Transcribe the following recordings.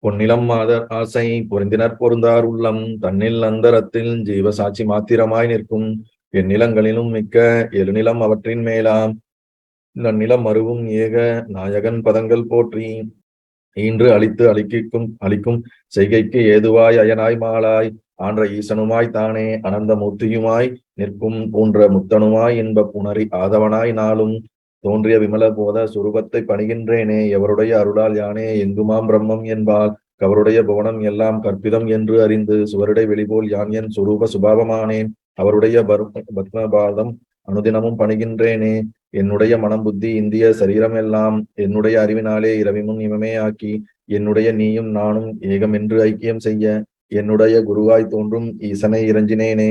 பொன்னிலம் மாதர் ஆசை பொருந்தினர் பொருந்தார் உள்ளம் தன்னில் அந்தரத்தில் ஜீவ சாட்சி மாத்திரமாய் நிற்கும் எந்நிலங்களிலும் மிக்க எழுநிலம் அவற்றின் மேலாம் நன்னிலம் மருவும் ஏக நாயகன் பதங்கள் போற்றி ஈன்று அழித்து அழிக்கும் செய்கைக்கு ஏதுவாய் அயனாய் மாலாய் ஆன்ற ஈசனுமாய் தானே அனந்த மூர்த்தியுமாய் நிற்கும் பூன்ற முத்தனுமாய் இன்ப புணரி ஆதவனாய் நாளும் தோன்றிய விமல போத சுரூபத்தை பணிகின்றேனே எவருடைய அருளால் யானே எங்குமாம் பிரம்மம் என்பால் கவருடைய புவனம் எல்லாம் கற்பிதம் என்று அறிந்து சுவருடை வெளிபோல் யான் என் சுரூப சுபாவமானேன் அவருடைய பத்மபாதம் அனுதினமும் பணிகின்றேனே என்னுடைய மனம் புத்தி இந்திய சரீரம் எல்லாம் என்னுடைய அறிவினாலே இரவிமுன் இவமே ஆக்கி என்னுடைய நீயும் நானும் ஏகம் என்று ஐக்கியம் செய்ய என்னுடைய குருவாய் தோன்றும் ஈசனை இறைஞ்சினேனே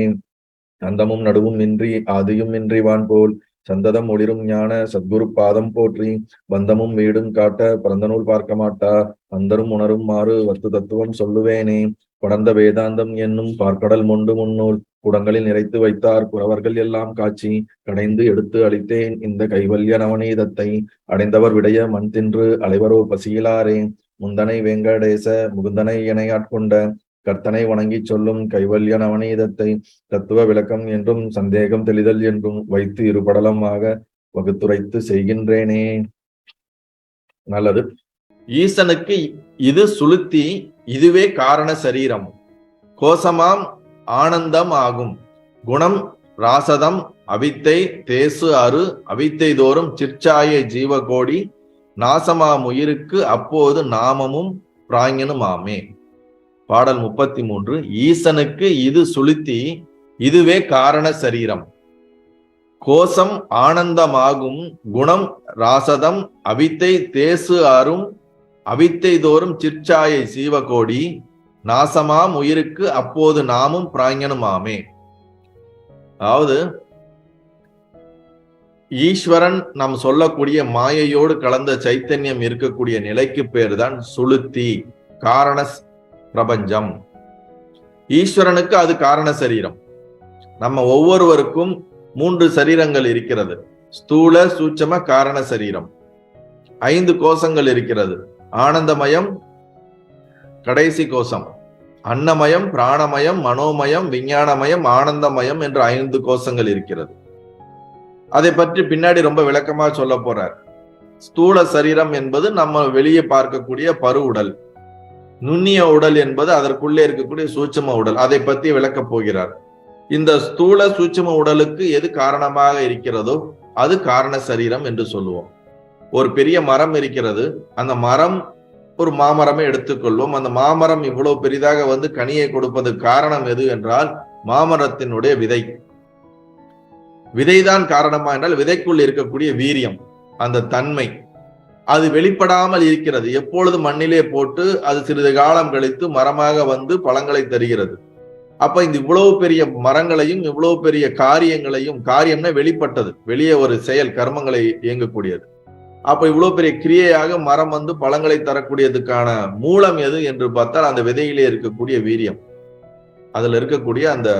அந்தமும் நடுவும் இன்றி ஆதியும் இன்றி வான் போல் சந்ததம் ஒளிரும் ஞான சத்குரு பாதம் போற்றி பந்தமும் வீடும் காட்ட பரந்தநூல் பார்க்க மாட்டா அந்தரும் உணரும் மாறு வத்து தத்துவம் சொல்லுவேனே படர்ந்த வேதாந்தம் என்னும் பார்க்கடல் மொண்டு முன்னூல் குடங்களில் நிறைத்து வைத்தார் குறவர்கள் எல்லாம் காட்சி கடைந்து எடுத்து அளித்தேன் இந்த கைவல்ய நவநீதத்தை அடைந்தவர் விடைய மண் தின்று அலைவரோ பசியிலாரே முந்தனை வெங்கடேச முகுந்தனை என ஆட்கொண்ட கர்த்தனை வணங்கி சொல்லும் கைவல்ய நவநீதத்தை தத்துவ விளக்கம் என்றும் சந்தேகம் தெளிதல் என்றும் வைத்து இருபடலமாக வகுத்துரைத்து செய்கின்றேனே. நல்லது. ஈசனுக்கு இது சுளுத்தி, இதுவே காரண சரீரம். கோசமாம் ஆனந்தம் ஆகும். குணம் ராசதம் அவித்தை தேசு அரு அவித்தை தோறும் சிற்சாய ஜீவகோடி நாசமாம் உயிருக்கு அப்போது நாமமும் பிராஞனும் ஆமே. பாடல் 33. ஈசனுக்கு இது சுளுத்தி, இதுவே காரண சரீரம். கோசம் ஆனந்தமாகும். குணம் ராசதம் அவித்தை தேசு அரும் அவித்தை தோறும் சிற்சாயை சீவகோடி நாசமாம் உயிருக்கு அப்போது நாமும் பிராஞனும் ஆமே. அதாவது ஈஸ்வரன் நாம் சொல்லக்கூடிய மாயையோடு கலந்த சைத்தன்யம் இருக்கக்கூடிய நிலைக்கு பேர் தான் சுளுத்தி, காரண பிரபஞ்சம். ஈஸ்வரனுக்கு அது காரண சரீரம். நம்ம ஒவ்வொருவருக்கும் 3 சரீரங்கள் இருக்கிறது. ஸ்தூல சூட்சம காரண சரீரம். 5 கோஷங்கள் இருக்கிறது. ஆனந்தமயம் கடைசி கோஷம், அன்னமயம் பிராணமயம் மனோமயம் விஞ்ஞானமயம் ஆனந்தமயம் என்று 5 கோஷங்கள் இருக்கிறது. அதை பற்றி பின்னாடி ரொம்ப விளக்கமா சொல்ல போறார். ஸ்தூல சரீரம் என்பது நம்ம வெளியே பார்க்கக்கூடிய பரு உடல். நுண்ணிய உடல் என்பது அதற்குள்ளே இருக்கக்கூடிய சூட்சும உடல். அதை பற்றி விளக்கப் போகிறார். இந்த ஸ்தூல சூட்சும உடலுக்கு எது காரணமாக இருக்கிறதோ அது காரண சரீரம் என்று சொல்லுவோம். ஒரு பெரிய மரம் இருக்கிறது. அந்த மரம் ஒரு மாமரமே எடுத்துக்கொள்வோம். அந்த மாமரம் இவ்வளவு பெரிதாக வந்து கனியை கொடுப்பதற்கு காரணம் எது என்றால் மாமரத்தினுடைய விதை. விதைதான் காரணமா என்றால் விதைக்குள் இருக்கக்கூடிய வீரியம், அந்த தன்மை அது வெளிப்படாமல் இருக்கிறது. எப்பொழுது மண்ணிலே போட்டு அது சிறிது காலம் கழித்து மரமாக வந்து பழங்களை தருகிறது. அப்ப இந்த இவ்வளவு பெரிய மரங்களையும் இவ்வளவு பெரிய காரியங்களையும், காரியம்னா வெளிப்பட்டது, வெளியே ஒரு செயல் கர்மங்களை இயங்கக்கூடியது. அப்ப இவ்வளவு பெரிய கிரியையாக மரம் வந்து பழங்களை தரக்கூடியதுக்கான மூலம் எது என்று பார்த்தால் அந்த விதையிலே இருக்கக்கூடிய வீரியம், அதுல இருக்கக்கூடிய அந்த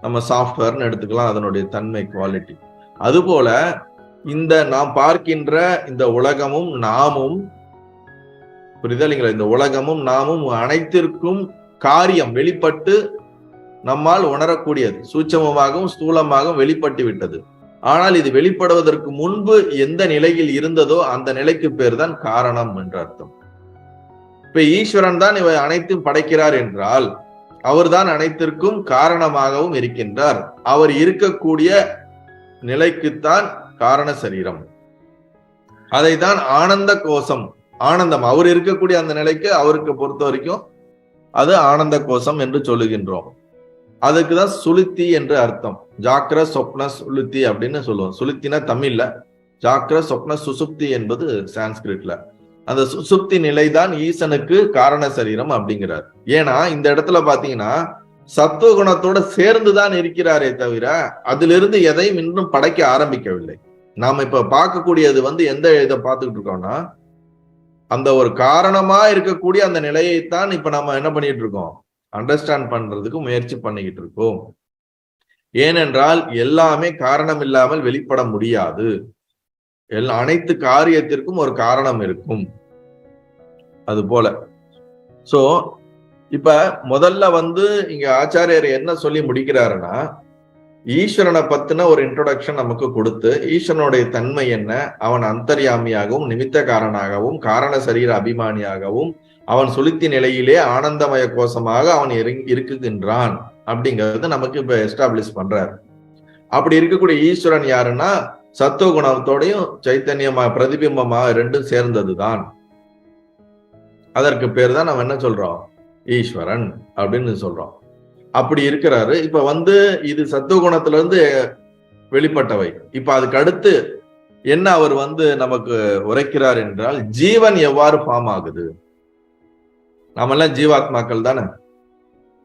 நம்ம சாஃப்ட்வேர்னு எடுத்துக்கலாம், அதனுடைய தன்மை, குவாலிட்டி. அதுபோல இந்த நாம் பார்க்கின்ற இந்த உலகமும் நாமும், புரிதல்ங்களா, இந்த உலகமும் நாமும் அனைத்திற்கும் காரியம் வெளிப்பட்டு நம்மால் உணரக்கூடியது. சூட்சமமாகவும் ஸ்தூலமாகவும் வெளிப்பட்டு விட்டது. ஆனால் இது வெளிப்படுவதற்கு முன்பு எந்த நிலையில் இருந்ததோ அந்த நிலைக்கு பேர் தான் காரணம் என்று அர்த்தம். இப்ப ஈஸ்வரன் தான் இவை அனைத்தும் படைக்கிறார் என்றால் அவர்தான் அனைத்திற்கும் காரணமாகவும் இருக்கின்றார். அவர் இருக்கக்கூடிய நிலைக்குத்தான் காரண சரீரம். அதைதான் ஆனந்த கோஷம், ஆனந்தம், அவர் இருக்கக்கூடிய அந்த நிலைக்கு அவருக்கு பொறுத்த வரைக்கும் அது ஆனந்த கோஷம் என்று சொல்லுகின்றோம். அதுக்குதான் சுளுத்தி என்று அர்த்தம். ஜாக்கிர சொப்ன சுளுத்தி அப்படின்னு சொல்லுவோம். சுளுத்தினா தமிழ்ல, ஜாக்கிர சொப்ன சுசுப்தி என்பது சான்ஸ்கிரிட்ல. அந்த சுசுப்தி நிலைதான் ஈசனுக்கு காரண சரீரம் அப்படிங்கிறார். ஏன்னா இந்த இடத்துல பாத்தீங்கன்னா சத்துவ குணத்தோட சேர்ந்துதான் இருக்கிறாரே தவிர அதிலிருந்து எதையும் இன்னும் படைக்க ஆரம்பிக்கவில்லை. நாம இப்ப பார்க்கக்கூடியது வந்து எந்த இதை பார்த்துக்கிட்டு இருக்கோம்னா அந்த ஒரு காரணமா இருக்கக்கூடிய அந்த நிலையைத்தான் இப்ப நம்ம என்ன பண்ணிட்டு இருக்கோம், அண்டர்ஸ்டாண்ட் பண்றதுக்கு முயற்சி பண்ணிக்கிட்டு இருக்கோம். ஏனென்றால் எல்லாமே காரணம் இல்லாமல் வெளிப்பட முடியாது. அனைத்து காரியத்திற்கும் ஒரு காரணம் இருக்கும். அது போல சோ இப்ப முதல்ல வந்து இங்க ஆச்சாரியர் என்ன சொல்லி முடிக்கிறாருன்னா, ஈஸ்வரனை பத்தின ஒரு இன்ட்ரோடக்ஷன் நமக்கு கொடுத்து, ஈஸ்வரனுடைய தன்மை என்ன, அவன் அந்தர்யாமியாகவும் நிமித்தகாரனாகவும் காரண சரீர அபிமானியாகவும் அவன் சுளுத்தி நிலையிலே ஆனந்தமய கோஷமாக அவன் இருக்குகின்றான் அப்படிங்கறது நமக்கு இப்ப எஸ்டாப்ளிஷ் பண்றாரு. அப்படி இருக்கக்கூடிய ஈஸ்வரன் யாருன்னா சத்துவகுணத்தோடையும் சைத்தன்யமா பிரதிபிம்பமா ரெண்டும் சேர்ந்ததுதான். அதற்கு பேர் தான் நம்ம என்ன சொல்றோம், ஈஸ்வரன் அப்படின்னு சொல்றோம். அப்படி இருக்கிறாரு. இப்ப வந்து இது சத்துவகுணத்துல இருந்து வெளிப்பட்டவை. இப்ப அதுக்கு அடுத்து என்ன அவர் வந்து நமக்கு உரைக்கிறார் என்றால், ஜீவன் எவ்வாறு ஃபார்ம் ஆகுது. நாம எல்லாம் ஜீவாத்மாக்கள் தானே.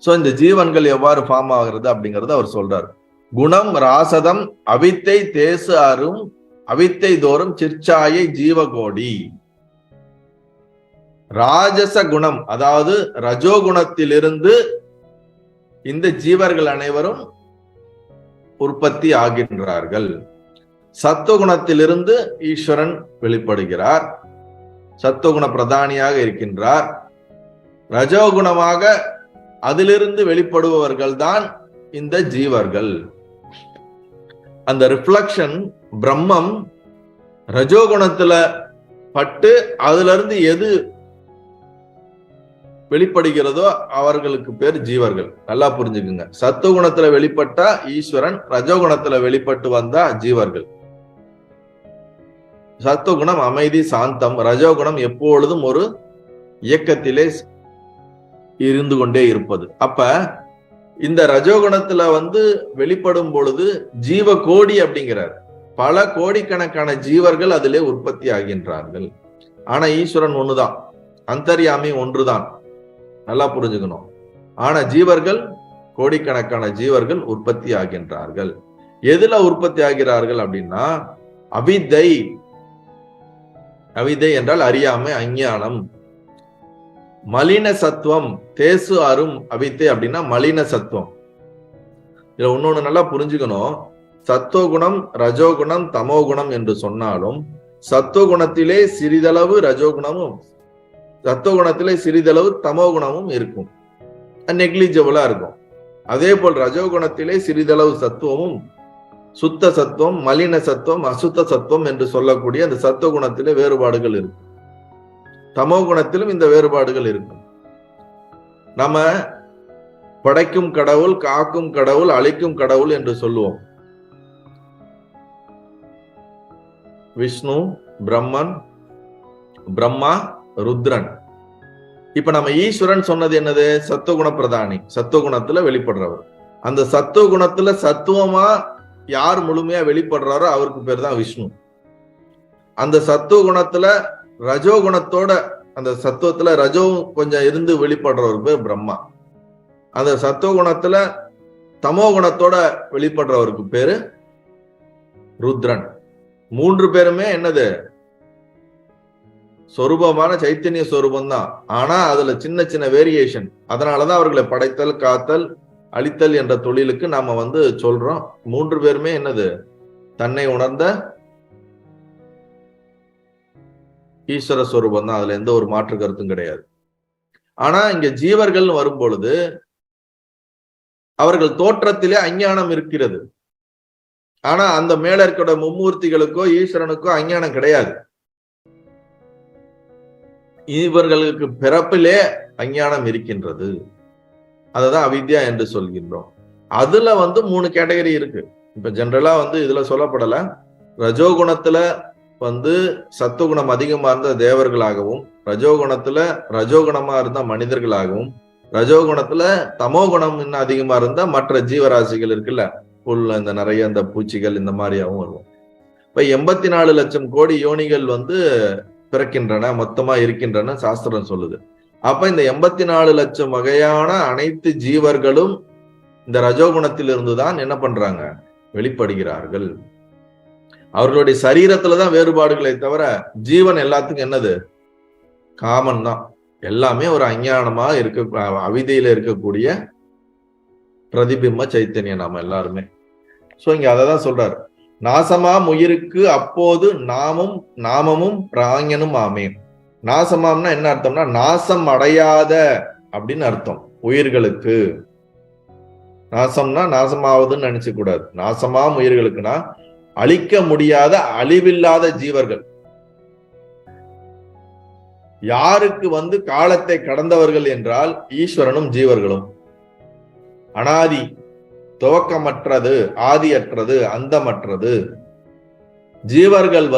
சோ இந்த ஜீவன்கள் எவ்வாறு ஃபார்ம் ஆகுறது அப்படிங்கறது அவர் சொல்றாரு. குணம் ராசதம் அவித்தை தேசு அரும் அவித்தை தோறும் சிற்சாயை ஜீவகோடி. ராஜச குணம் அதாவது ரஜோகுணத்திலிருந்து இந்த ஜீவர்கள் அனைவரும் உற்பத்தி ஆகின்றார்கள். சத்துவகுணத்திலிருந்து ஈஸ்வரன் வெளிப்படுகிறார், சத்துவகுண பிரதானியாக இருக்கின்றார். ரஜோகுணமாக அதிலிருந்து வெளிப்படுபவர்கள் தான் இந்த ஜீவர்கள். அந்த ரிஃப்ளக்ஷன் பிரம்மம் ரஜோகுணத்துல பட்டு அதுல இருந்து எது வெளிப்படுகிறதோ அவர்களுக்கு பேர் ஜீவர்கள். நல்லா புரிஞ்சுக்குங்க. சத்துவகுணத்துல வெளிப்பட்டா ஈஸ்வரன், ரஜோகுணத்துல வெளிப்பட்டு வந்தா ஜீவர்கள். சத்துவகுணம் அமைதி சாந்தம், ரஜோகுணம் எப்பொழுதும் ஒரு இயக்கத்திலே இருந்து கொண்டே இருப்பது. அப்ப இந்த ரஜோகுணத்துல வந்து வெளிப்படும் பொழுது ஜீவ கோடி அப்படிங்கிறார். பல கோடிக்கணக்கான ஜீவர்கள் அதிலே உற்பத்தி ஆகின்றார்கள். ஆனா ஈஸ்வரன் ஒண்ணுதான், அந்தர்யாமி ஒன்றுதான். நல்லா புரிஞ்சுக்கணும். ஆனா ஜீவர்கள் கோடிக்கணக்கான ஜீவர்கள் உற்பத்தி ஆகின்றார்கள். எதுல உற்பத்தி ஆகிறார்கள் அப்படின்னா அவித்தை. அவித்தை என்றால் அறியாமை, அஞ்ஞானம். மலின சத்துவம் தேசு அரும் அவித்தை அப்படின்னா மலின சத்துவம். இதுல இன்னொன்னு நல்லா புரிஞ்சுக்கணும். சத்துவகுணம் ரஜோகுணம் தமோகுணம் என்று சொன்னாலும் சத்துவகுணத்திலே சிறிதளவு ரஜோகுணமும் சத்துவகுணத்திலே சிறிதளவு தமோகுணமும் இருக்கும், நெக்லிஜிபிளா இருக்கும். அதே போல் ரஜோகுணத்திலே சிறிதளவு சத்துவமும் சுத்த சத்துவம், மலின சத்துவம், அசுத்த சத்துவம் என்று சொல்லக்கூடிய அந்த சத்துவகுணத்திலே வேறுபாடுகள் இருக்கும். தமோ குணத்திலும் இந்த வேறுபாடுகள் இருக்கும். நம்ம படைக்கும் கடவுள், காக்கும் கடவுள், அழிக்கும் கடவுள் என்று சொல்லுவோம். விஷ்ணு, பிரம்மன், பிரம்மா, ருத்ரன். இப்ப நம்ம ஈஸ்வரன் சொன்னது என்னது? சத்துவகுண பிரதானி, சத்துவகுணத்துல வெளிப்படுறவர். அந்த சத்துவகுணத்துல சத்துவமா யார் முழுமையா வெளிப்படுறாரோ அவருக்கு பேர் தான் விஷ்ணு. அந்த சத்துவகுணத்துல ரஜோகுணத்தோட அந்த சத்துவத்துல ரஜோ கொஞ்சம் இருந்து வெளிப்படுறவருக்கு பேர் பிரம்மா. அந்த சத்துவகுணத்துல தமோ குணத்தோட வெளிப்படுறவருக்கு பேரு ருத்ரன். மூன்று பேருமே என்னது? சொரூபமான சைத்தன்ய சொரூபம் தான். ஆனா அதுல சின்ன சின்ன வேரியேஷன். அதனாலதான் அவர்களை படைத்தல், காத்தல், அழித்தல் என்ற தொழிலுக்கு நாம வந்து சொல்றோம். மூன்று பேருமே என்னது? தன்னை உணர்ந்த ஈஸ்வர ஸ்வரூபம் தான். அதுல எந்த ஒரு மாற்று கருத்தும் கிடையாது. ஆனா இங்க ஜீவர்கள் வரும் பொழுது அவர்கள் தோற்றத்திலே அஞ்ஞானம் இருக்கிறது. ஆனா அந்த மேல இருக்கிற மும்மூர்த்திகளுக்கோ ஈஸ்வரனுக்கோ அஞ்ஞானம் கிடையாது. இவர்களுக்கு பிறப்பிலே அஞ்ஞானம் இருக்கின்றது. அததான் அவித்யா என்று சொல்கின்றோம். அதுல வந்து 3 கேட்டகரி இருக்கு. இப்ப ஜெனரலா வந்து இதுல சொல்லப்படல. ரஜோகுணத்துல வந்து சத்துவகுணம் அதிகமா இருந்த தேவர்களாகவும், ரஜோகுணத்துல ரஜோகுணமா இருந்த மனிதர்களாகவும், ரஜோகுணத்துல தமோகுணம் இன்னும் அதிகமா இருந்தா மற்ற ஜீவராசிகள் இருக்குல்ல, புல்ல இந்த நிறைய இந்த பூச்சிகள் இந்த மாதிரியாகவும் வருவோம். இப்ப 84 லட்சம் கோடி யோனிகள் வந்து பிறக்கின்றன, மொத்தமா இருக்கின்றன சாஸ்திரம் சொல்லுது. அப்ப இந்த 84 லட்சம் வகையான அனைத்து ஜீவர்களும் இந்த ரஜோகுணத்தில் இருந்துதான் என்ன பண்றாங்க? வெளிப்படுகிறார்கள். அவர்களுடைய சரீரத்துலதான் வேறுபாடுகளை தவிர ஜீவன் எல்லாத்துக்கும் என்னது? காமன் தான். எல்லாமே ஒரு அஞ்ஞானமா இருக்க, அவிதையில இருக்கக்கூடிய பிரதிபிம்ப சைத்தன்யம் நாம எல்லாருமே. சோ இங்க அததான் சொல்றாரு. நாசமாம் உயிருக்கு அப்போது நாமமும் பிராஞனும் ஆமே. நாசமாம்னா என்ன அர்த்தம்னா நாசம் அடையாத அப்படின்னு அர்த்தம். உயிர்களுக்கு நாசம்னா நாசமாவதுன்னு நினைச்சு கூடாது. நாசமாம் உயிர்களுக்குன்னா அழிக்க முடியாத அழிவில்லாத ஜீவர்கள். யாருக்கு காலத்தை கடந்தவர்கள் என்றால் ஈஸ்வரனும் ஜீவர்களும். அனாதி, துவக்கமற்றது, ஆதியற்றது, அந்தமற்றது. ஜீவர்கள்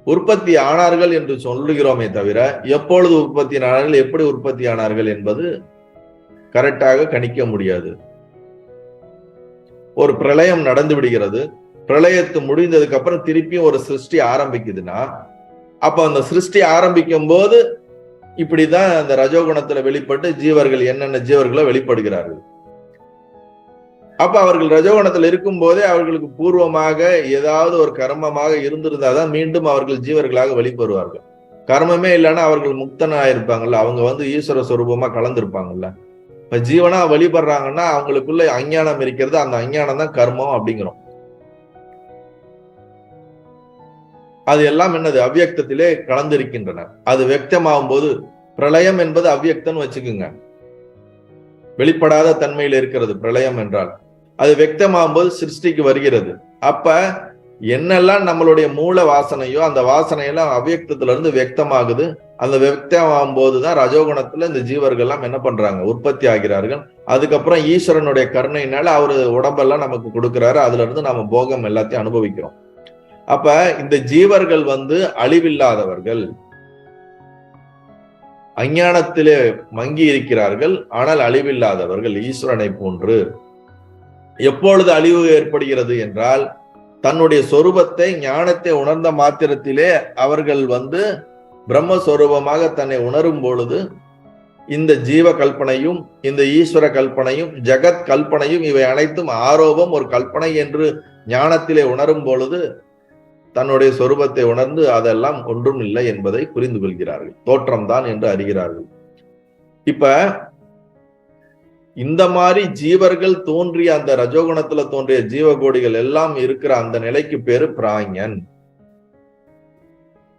உற்பத்தி ஆனார்கள் என்று சொல்லுகிறோமே தவிர எப்பொழுது உற்பத்தி ஆனார்கள், எப்படி உற்பத்தி ஆனார்கள் என்பது கரெக்டாக கணிக்க முடியாது. ஒரு பிரளயம் நடந்து விடுகிறது. பிரளயத்து முடிந்ததுக்கு அப்புறம் திருப்பியும் ஒரு சிருஷ்டி ஆரம்பிக்குதுன்னா, அப்ப அந்த சிருஷ்டி ஆரம்பிக்கும் போது இப்படிதான் அந்த ரஜோகுணத்துல வெளிப்பட்டு ஜீவர்கள் என்னென்ன ஜீவர்களோ வெளிப்படுகிறார்கள். அப்ப அவர்கள் ரஜோகுணத்துல இருக்கும் போதே அவர்களுக்கு பூர்வமாக ஏதாவது ஒரு கர்மமாக இருந்திருந்தாதான் மீண்டும் அவர்கள் ஜீவர்களாக வெளிப்படுவார்கள். கர்மமே இல்லைன்னா அவர்கள் முக்தனாயிருப்பாங்கல்ல, அவங்க ஈஸ்வர சொரூபமா கலந்துருப்பாங்கல்ல. இப்ப ஜீவனா வழிபடுறாங்கன்னா அவங்களுக்குள்ள அஞ்ஞானம் இருக்கிறது, அந்த அஞ்ஞானம் தான் கர்மம் அப்படிங்கிறோம். அது எல்லாம் என்னது, அவ்வியக்தத்திலே கலந்திருக்கின்றன. அது வியக்தமாகும் போது, பிரளயம் என்பது அவ்வியக்தம்னு வச்சுக்குங்க, வெளிப்படாத தன்மையில் இருக்கிறது பிரளயம் என்றால். அது வியக்தமாகும் போது சிருஷ்டிக்கு வருகிறது. அப்ப என்னெல்லாம் நம்மளுடைய மூல வாசனையோ அந்த வாசனையெல்லாம் அவ்வியக்தத்துல இருந்து வியக்தமாகுது. அந்த வியக்தமாகும் போதுதான் ரஜோகுணத்துல இந்த ஜீவர்கள் எல்லாம் என்ன பண்றாங்க, உற்பத்தி ஆகிறார்கள். அதுக்கப்புறம் ஈஸ்வரனுடைய கருணையினால அவரு உடம்பெல்லாம் நமக்கு கொடுக்கிறாரு. அதுல இருந்து நம்ம போகம் எல்லாத்தையும் அனுபவிக்கிறோம். அப்ப இந்த ஜீவர்கள் அழிவில்லாதவர்கள், அஞ்ஞானத்திலே மங்கி இருக்கிறார்கள், ஆனால் அழிவில்லாதவர்கள் ஈஸ்வரனை போன்று. எப்பொழுது அழிவு ஏற்படுகிறது என்றால், தன்னுடைய சொரூபத்தை ஞானத்தை உணர்ந்த மாத்திரத்திலே அவர்கள் பிரம்மஸ்வரூபமாக தன்னை உணரும் பொழுது இந்த ஜீவ கல்பனையும் இந்த ஈஸ்வர கல்பனையும் ஜகத் கல்பனையும் இவை அனைத்தும் ஆரோபம், ஒரு கல்பனை என்று ஞானத்திலே உணரும் பொழுது தன்னுடைய சொரூபத்தை உணர்ந்து அதெல்லாம் ஒன்றும் இல்லை என்பதை புரிந்து கொள்கிறார்கள், தோற்றம்தான் என்று அறிகிறார்கள். இப்ப இந்த மாதிரி ஜீவர்கள் தோன்றிய அந்த ரஜோகுணத்துல தோன்றிய ஜீவகோடிகள் எல்லாம் இருக்கிற அந்த நிலைக்கு பேரு பிராஞன்.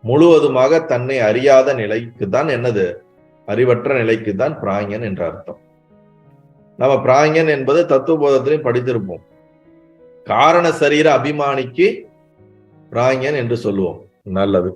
முழுவதுமாக தன்னை அறியாத நிலைக்கு தான் என்னது, அறிவற்ற நிலைக்கு தான் பிராஞன் என்ற அர்த்தம். நம்ம பிராஞன் என்பது தத்துவபோதத்திலையும் படித்திருப்போம். காரண சரீர அபிமானிக்கு பிராஞன் என்று சொல்லுவோம். நல்லது.